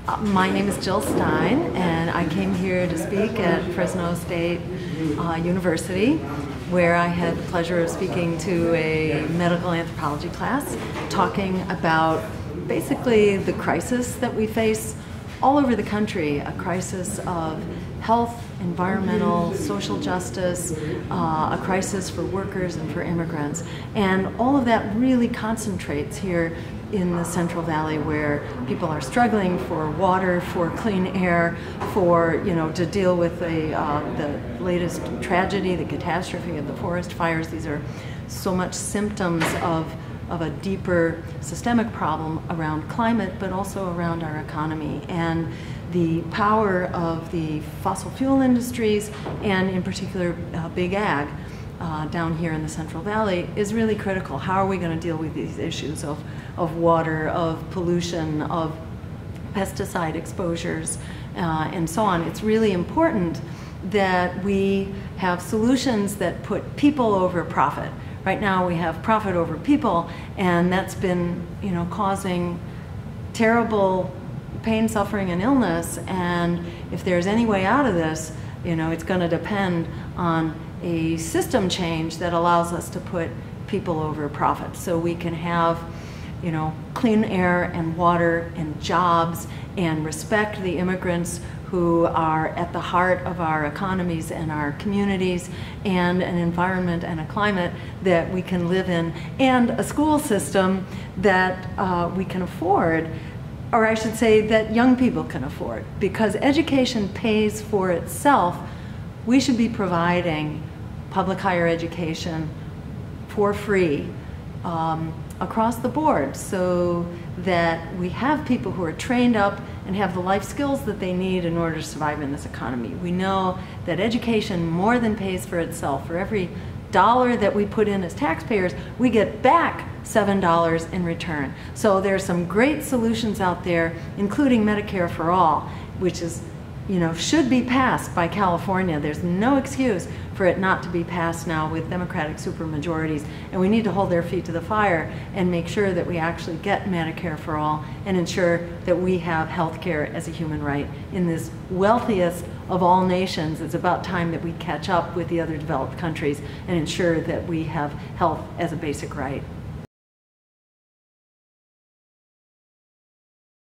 My name is Jill Stein, and I came here to speak at Fresno State University, where I had the pleasure of speaking to a medical anthropology class, talking about basically the crisis that we face all over the country, a crisis of health, environmental, social justice, a crisis for workers and for immigrants. And all of that really concentrates here in the Central Valley, where people are struggling for water, for clean air, to deal with the latest tragedy, the catastrophe of the forest fires. These are so much symptoms of a deeper systemic problem around climate, but also around our economy. And the power of the fossil fuel industries, and in particular big ag, down here in the Central Valley is really critical. How are we going to deal with these issues of water, of pollution, of pesticide exposures, and so on? It's really important that we have solutions that put people over profit. Right now we have profit over people, and that's been, causing terrible pain, suffering, and illness. And if there's any way out of this, it's going to depend on a system change that allows us to put people over profit, so we can have clean air and water and jobs, and respect the immigrants who are at the heart of our economies and our communities, and an environment and a climate that we can live in, and a school system that we can afford, or I should say that young people can afford, because education pays for itself. We should be providing public higher education for free across the board, so that we have people who are trained up and have the life skills that they need in order to survive in this economy. We know that education more than pays for itself. For every dollar that we put in as taxpayers, we get back $7 in return. So there's some great solutions out there, including Medicare for All, which is should be passed by California. There's no excuse for it not to be passed now with Democratic supermajorities, and we need to hold their feet to the fire and make sure that we actually get Medicare for All and ensure that we have health care as a human right in this wealthiest of all nations. It's about time that we catch up with the other developed countries and ensure that we have health as a basic right.